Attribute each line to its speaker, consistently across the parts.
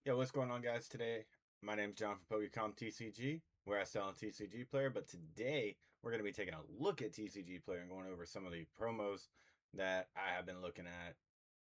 Speaker 1: Yo, what's going on, guys? Today, my name is John from Pokémon TCG, where I sell on TCGplayer. But today, we're going to be taking a look at TCGplayer and going over some of the promos that I have been looking at.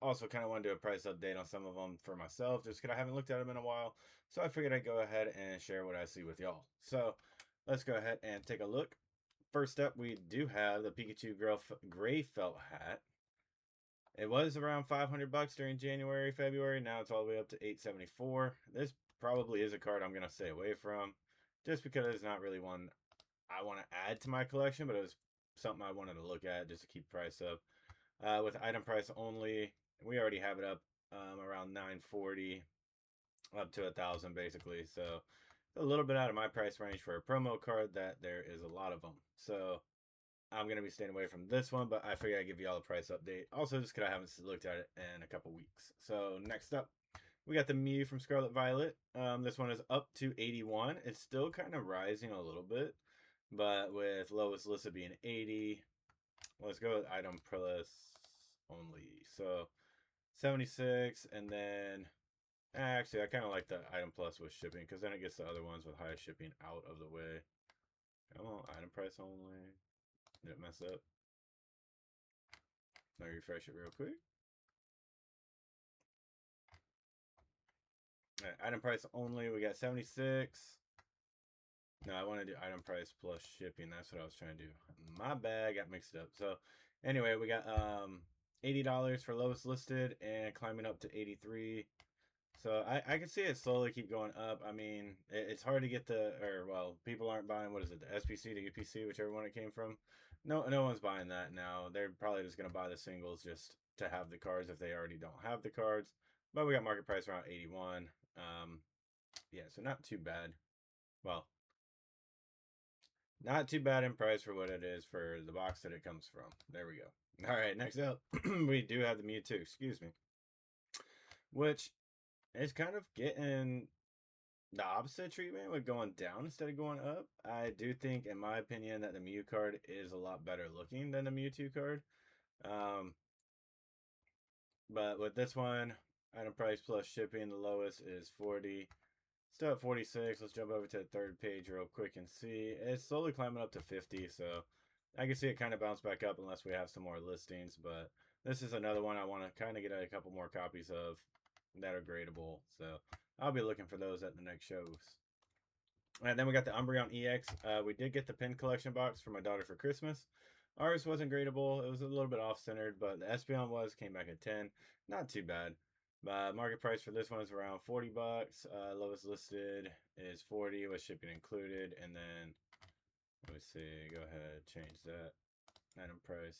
Speaker 1: Also, kind of want to do a price update on some of them for myself, just because I haven't looked at them in a while. So I figured I'd go ahead and share what I see with y'all. So let's go ahead and take a look. First up, we do have the Pikachu Gray Felt hat. It was around 500 bucks during January, February. Now it's all the way up to 874. This probably is a card I'm going to stay away from just because it's not really one I want to add to my collection, but it was something I wanted to look at just to keep price up. With item price only, we already have it up around 940 up to 1,000 basically. So a little bit out of my price range for a promo card that there is a lot of them. So I'm going to be staying away from this one, but I figured I'd give you all a price update. Also, just because I haven't looked at it in a couple weeks. So, next up, we got the Mew from Scarlet Violet. This one is up to 81. It's still kind of rising a little bit, but with lowest listed being 80, let's go with item plus only. So, 76, and then actually, I kind of like the item plus with shipping because then it gets the other ones with highest shipping out of the way. Come on, item price only. Did it mess up? Let me refresh it real quick. Right, item price only, we got 76. No, I want to do item price plus shipping. That's what I was trying to do. My bad, got mixed up. So anyway, we got $80 for lowest listed and climbing up to 83. So I can see it slowly keep going up. I mean, it's hard to get people aren't buying, what is it, the SPC, the UPC, whichever one it came from. No one's buying that now. They're probably just gonna buy the singles just to have the cards if they already don't have the cards. But we got market price around 81. Yeah, so not too bad. Well, not too bad in price for what it is for the box that it comes from. There we go. All right, next up, we do have the Mewtwo, excuse me, which is kind of getting the opposite treatment with going down instead of going up. I do think, in my opinion, that the Mew card is a lot better looking than the Mewtwo card. Um, but with this one, item price plus shipping, the lowest is 40. Still at 46. Let's jump over to the third page real quick and see. It's slowly climbing up to 50, so I can see it kind of bounce back up unless we have some more listings. But this is another one I want to kind of get a couple more copies of that are gradable. So I'll be looking for those at the next shows. And then we got the Umbreon EX. We did get the pin collection box for my daughter for Christmas. Ours wasn't gradable. It was a little bit off-centered, but the Espeon came back at 10. Not too bad. Market price for this one is around 40 bucks. Lowest listed is 40 with shipping included. And then, let me see, go ahead, change that. Item price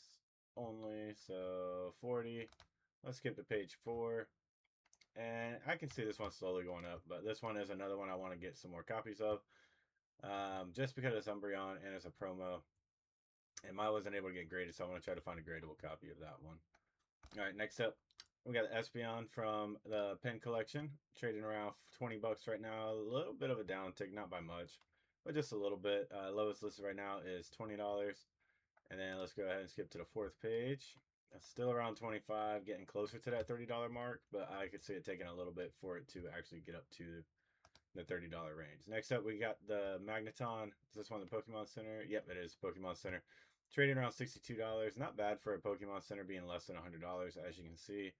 Speaker 1: only, so 40. Let's skip to page 4. And I can see this one slowly going up, but this one is another one I want to get some more copies of. Just because it's Umbreon and it's a promo. And mine wasn't able to get graded, so I want to try to find a gradable copy of that one. All right, next up, we got Espeon from the pen collection, trading around 20 bucks right now. A little bit of a downtick, not by much, but just a little bit. Lowest listed right now is $20. And then let's go ahead and skip to the fourth page. It's still around 25, getting closer to that $30 mark, but I could see it taking a little bit for it to actually get up to the $30 range. Next up, we got the Magneton. Is this one the Pokemon Center? Yep, it is Pokemon Center. Trading around $62. Not bad for a Pokemon Center being less than $100, as you can see.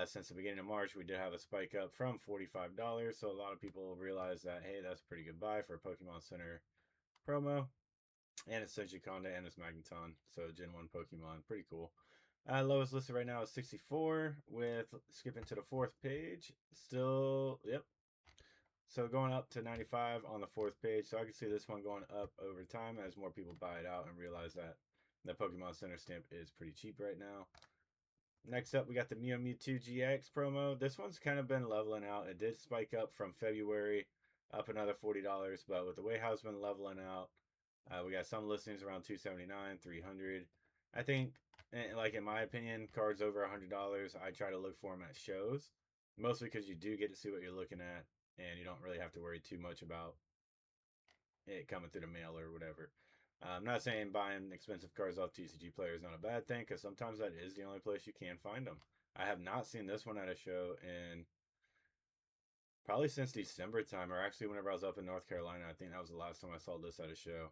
Speaker 1: Since the beginning of March, we did have a spike up from $45. So a lot of people realize that, hey, that's a pretty good buy for a Pokemon Center promo. And it's Senshi Konda and it's Magneton. So Gen 1 Pokemon. Pretty cool. Lowest listed right now is 64 with skipping to the fourth page. Still, yep, so going up to 95 on the fourth page. So I can see this one going up over time as more people buy it out and realize that the Pokemon Center stamp is pretty cheap right now. Next up, we got the Mewtwo GX promo. This one's kind of been leveling out. It did spike up from February up another $40, but with the way how it's been leveling out, we got some listings around 279, 300. I think, like in my opinion, cards over $100, I try to look for them at shows, mostly because you do get to see what you're looking at, and you don't really have to worry too much about it coming through the mail or whatever. I'm not saying buying expensive cards off TCGplayer is not a bad thing, because sometimes that is the only place you can find them. I have not seen this one at a show in Probably since December time, or actually whenever I was up in North Carolina. I think that was the last time I saw this at a show.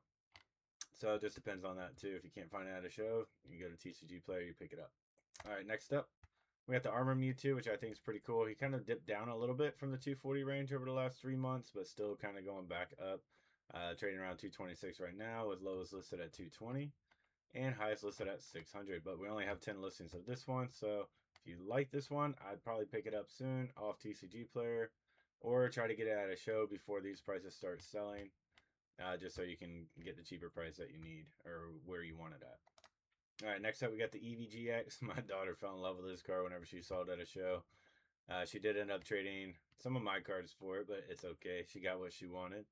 Speaker 1: So it just depends on that too. If you can't find it at a show, you go to TCGplayer, you pick it up. All right, next up, we got the Armor Mewtwo, which I think is pretty cool. He kind of dipped down a little bit from the 240 range over the last 3 months, but still kind of going back up. Trading around 226 right now, with lowest listed at 220 and highest listed at 600. But we only have 10 listings of this one, so if you like this one, I'd probably pick it up soon off TCGplayer, or try to get it at a show before these prices start selling, just so you can get the cheaper price that you need or where you want it at. All right, next up we got the EVGX. My daughter fell in love with this card whenever she saw it at a show. She did end up trading some of my cards for it, but it's okay. She got what she wanted.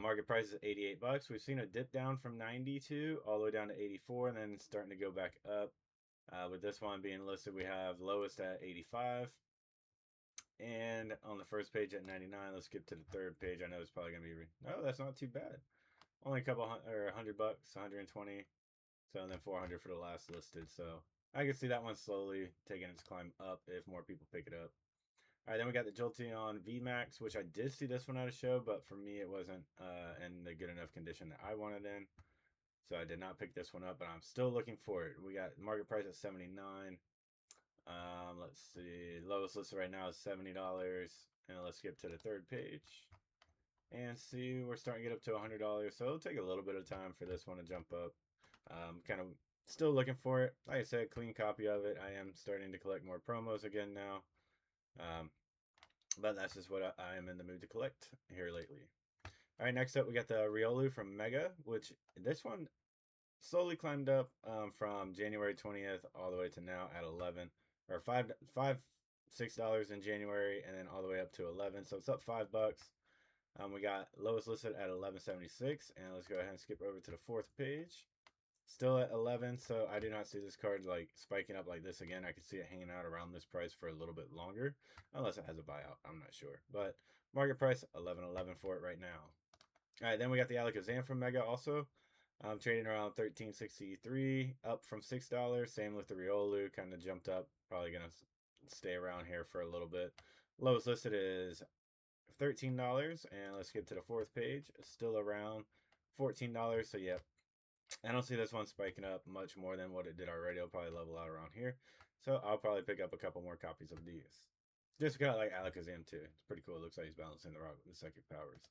Speaker 1: Market price is $88. We've seen a dip down from 92 all the way down to 84, and then starting to go back up. With this one being listed, we have lowest at 85, and on the first page at 99. Let's skip to the third page. I know it's probably gonna be no, that's not too bad. Only a couple or $100, 120. So then 400 for the last listed. So I can see that one slowly taking its climb up if more people pick it up. All right, then we got the Jolteon VMAX, which I did see this one at a show, but for me it wasn't in the good enough condition that I wanted in. So I did not pick this one up, but I'm still looking for it. We got market price at $79. Let's see. Lowest listed right now is $70. And let's skip to the third page and see. We're starting to get up to $100. So it'll take a little bit of time for this one to jump up. Kind of still looking for it. Like I said, clean copy of it. I am starting to collect more promos again now. But that's just what I am in the mood to collect here lately. All right, next up we got the Riolu from Mega, which this one slowly climbed up from January 20th all the way to now at 11 or $6 in January, and then all the way up to 11. So it's up $5. We got lowest listed at 11.76, and let's go ahead and skip over to the fourth page. Still at 11, so I do not see this card like spiking up like this again. I could see it hanging out around this price for a little bit longer, unless it has a buyout. I'm not sure, but market price $11.11 for it right now. All right, then we got the Alakazam from Mega also. Trading around $13.63, up from $6. Same with the Riolu, kind of jumped up. Probably gonna stay around here for a little bit. Lowest listed is $13, and let's skip to the fourth page. Still around $14. So yeah, I don't see this one spiking up much more than what it did already. It'll probably level out around here. So I'll probably pick up a couple more copies of these. Just kind of like Alakazam too. It's pretty cool. It looks like he's balancing the rock with the psychic powers.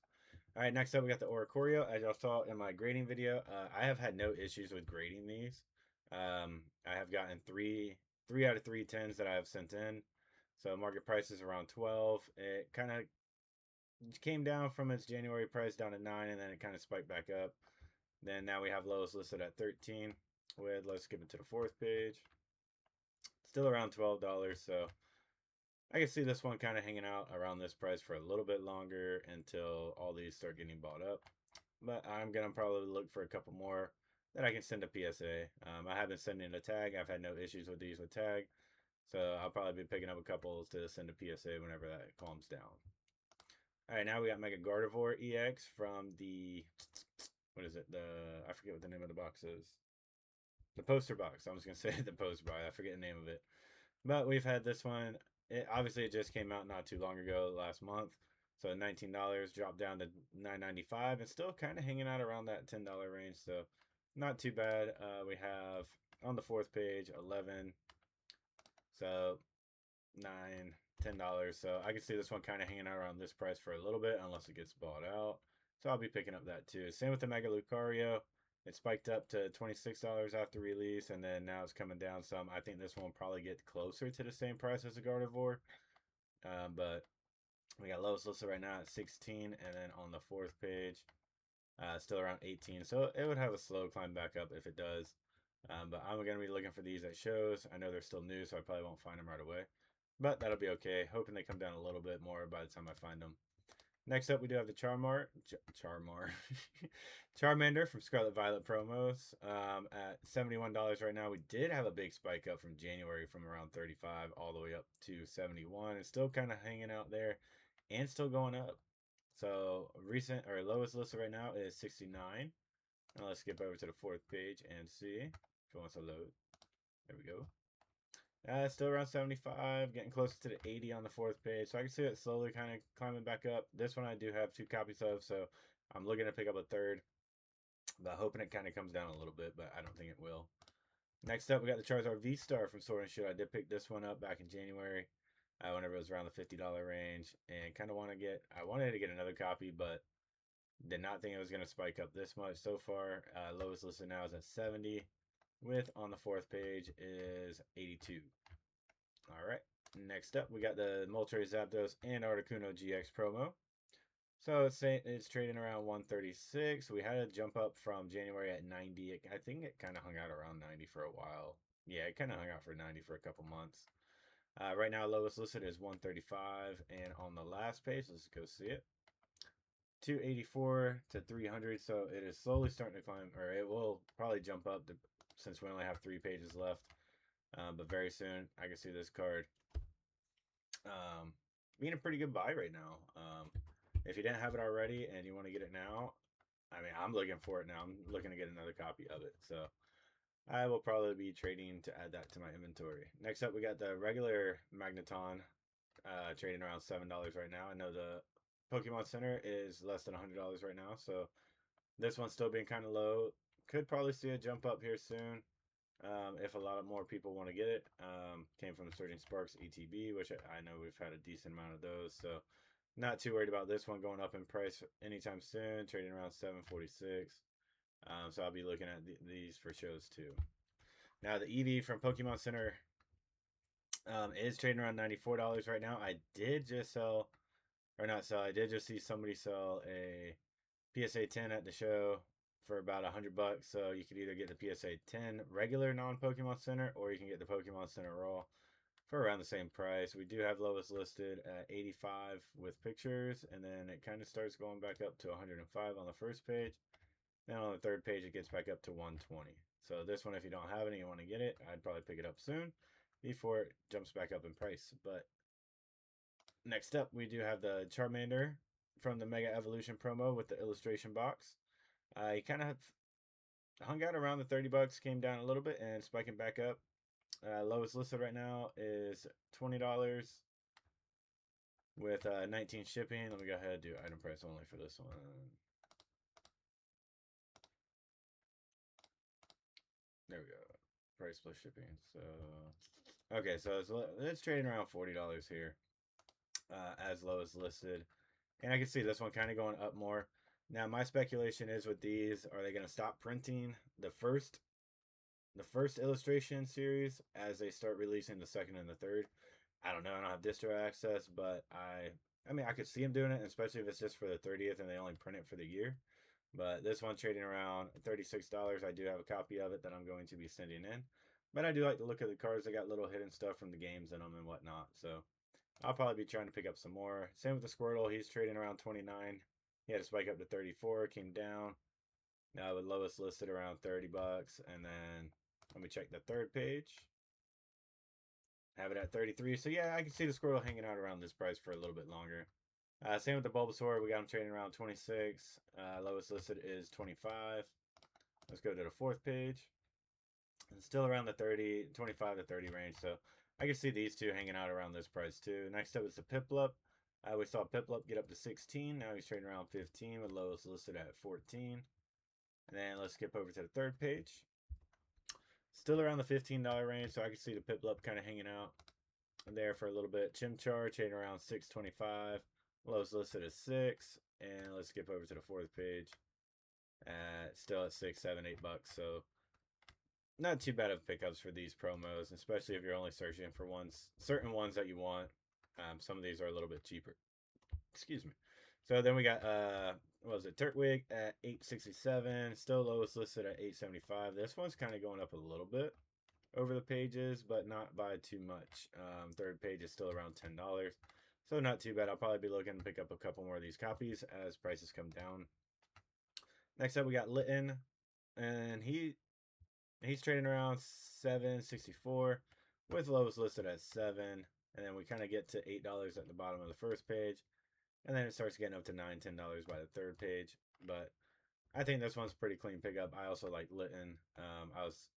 Speaker 1: All right, next up we got the Oricorio. As y'all saw in my grading video, I have had no issues with grading these. I have gotten three out of 3 10s that I have sent in. So market price is around 12. It kind of came down from its January price down to 9, and then it kind of spiked back up. Then now we have lowest listed at 13. Let's skip it to the fourth page. Still around $12, so I can see this one kind of hanging out around this price for a little bit longer until all these start getting bought up. But I'm gonna probably look for a couple more that I can send to PSA. I have been sending a tag. I've had no issues with these with tag, so I'll probably be picking up a couple to send to PSA whenever that calms down. All right, now we got Mega Gardevoir EX from the, what is it? I forget what the name of the box is. The poster box. I was gonna say the poster box. I forget the name of it. But we've had this one. Obviously it just came out not too long ago, last month. So $19 dropped down to $9.95, and still kind of hanging out around that $10 range. So not too bad. We have on the fourth page 11. So $9, $10. So I can see this one kind of hanging out around this price for a little bit unless it gets bought out. So I'll be picking up that too. Same with the Mega Lucario. It spiked up to $26 after release, and then now it's coming down some. I think this one will probably get closer to the same price as the Gardevoir. But we got lowest listed right now at 16, and then on the fourth page, still around 18. So it would have a slow climb back up if it does. But I'm going to be looking for these at shows. I know they're still new, so I probably won't find them right away. But that'll be okay. Hoping they come down a little bit more by the time I find them. Next up, we do have the Charmander from Scarlet Violet promos at $71 right now. We did have a big spike up from January from around 35 all the way up to 71. It's still kind of hanging out there and still going up. So recent or lowest listed right now is 69. Now let's skip over to the fourth page and see if it wants to load. There we go. Still around 75, getting closer to the 80 on the 4th page. So I can see it slowly kind of climbing back up. This one I do have 2 copies of, so I'm looking to pick up a third, but hoping it kind of comes down a little bit, but I don't think it will. Next up, we got the Charizard V-Star from Sword and Shield. I did pick this one up back in January, whenever it was around the $50 range, and kind of I wanted to get another copy, but did not think it was going to spike up this much so far. Lowest listed now is at 70, with on the 4th page is 82. All right. Next up, we got the Moltres Zapdos and Articuno GX promo. So it's trading around 136. We had a jump up from January at 90. I think it kind of hung out around 90 for a while. Yeah, it kind of hung out for 90 for a couple months. Right now, lowest listed is 135. And on the last page, let's go see it. 284 to 300. So it is slowly starting to climb, or it will probably jump up since we only have 3 pages left. But very soon, I can see this card being a pretty good buy right now. If you didn't have it already and you want to get it now, I mean, I'm looking for it now. I'm looking to get another copy of it. So I will probably be trading to add that to my inventory. Next up, we got the regular Magneton trading around $7 right now. I know the Pokemon Center is less than $100 right now. So this one's still being kind of low. Could probably see a jump up here soon. If a lot more people want to get it. Came from Surging Sparks ETB, which I know we've had a decent amount of those. So not too worried about this one going up in price anytime soon. Trading around 746. So I'll be looking at these for shows too. Now the EV from Pokemon Center is trading around $94 right now. I did just sell, or not sell, I did just see somebody sell a PSA 10 at the show for about $100. So you could either get the PSA 10 regular non-Pokemon Center, or you can get the Pokemon Center Raw for around the same price. We do have lowest listed at 85 with pictures, and then it kind of starts going back up to 105 on the first page. Then on the 3rd page, it gets back up to 120. So this one, if you don't have it and you want to get it, I'd probably pick it up soon before it jumps back up in price. But next up, we do have the Charmander from the Mega Evolution promo with the illustration box. He kind of hung out around the $30, came down a little bit and spiking back up. Lowest listed right now is $20 with 19 shipping. Let me go ahead and do item price only for this one. There we go. Price plus shipping. So, okay, so it's trading around $40 here, as low as listed. And I can see this one kind of going up more. Now, my speculation is with these, are they going to stop printing the first illustration series as they start releasing the 2nd and the 3rd? I don't know. I don't have distro access, but I mean, I could see them doing it, especially if it's just for the 30th and they only print it for the year. But this one's trading around $36. I do have a copy of it that I'm going to be sending in. But I do like to look at the cards. They got little hidden stuff from the games in them and whatnot. So I'll probably be trying to pick up some more. Same with the Squirtle. He's trading around 29. He had a spike up to 34, came down. Now the lowest listed around $30. And then let me check the 3rd page. Have it at 33. So yeah, I can see the Squirtle hanging out around this price for a little bit longer. Same with the Bulbasaur. We got him trading around 26. Lowest listed is 25. Let's go to the 4th page. It's still around the 25 to 30 range. So I can see these two hanging out around this price too. Next up is the Piplup. We saw Piplup get up to 16. Now he's trading around 15 with lowest listed at 14. And then let's skip over to the 3rd page. Still around the $15 range. So I can see the Piplup kind of hanging out there for a little bit. Chimchar trading around 625. Lowest listed is 6. And let's skip over to the 4th page. Still at 6, 7, $8. So not too bad of pickups for these promos, especially if you're only searching for certain ones that you want. Some of these are a little bit cheaper. Excuse me. So then we got what was it, Turtwig at 867, still lowest listed at 875. This one's kind of going up a little bit over the pages, but not by too much. 3rd page is still around $10, so not too bad. I'll probably be looking to pick up a couple more of these copies as prices come down. Next up, we got Litten, and he's trading around 764 with lowest listed at 7. And then we kind of get to $8 at the bottom of the 1st page. And then it starts getting up to $9, $10 by the 3rd page. But I think this one's pretty clean pickup. I also like Litten. I was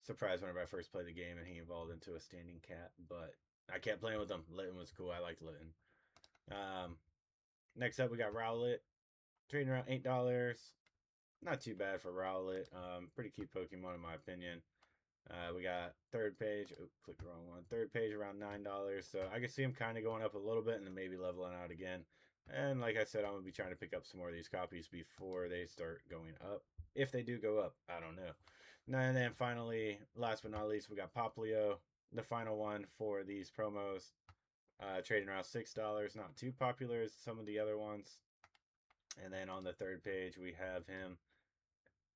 Speaker 1: surprised whenever I first played the game and he evolved into a standing cat, but I kept playing with him. Litten was cool. I liked Litten. Next up, we got Rowlet. Trading around $8. Not too bad for Rowlet. Pretty cute Pokemon in my opinion. We got third page. Oh, clicked the wrong one. Third page around $9. So I can see him kind of going up a little bit and then maybe leveling out again. And like I said, I'm going to be trying to pick up some more of these copies before they start going up. If they do go up, I don't know. And then finally, last but not least, we got Poplio, the final one for these promos. Trading around $6. Not too popular as some of the other ones. And then on the third page, we have him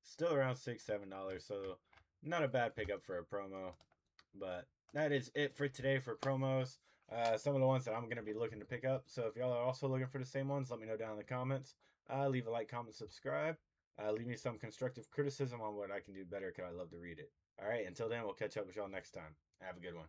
Speaker 1: still around $6-7. So not a bad pickup for a promo. But that is it for today for promos. Some of the ones that I'm going to be looking to pick up. So if y'all are also looking for the same ones, let me know down in the comments. Leave a like, comment, subscribe. Leave me some constructive criticism on what I can do better because I love to read it. All right, until then, we'll catch up with y'all next time. Have a good one.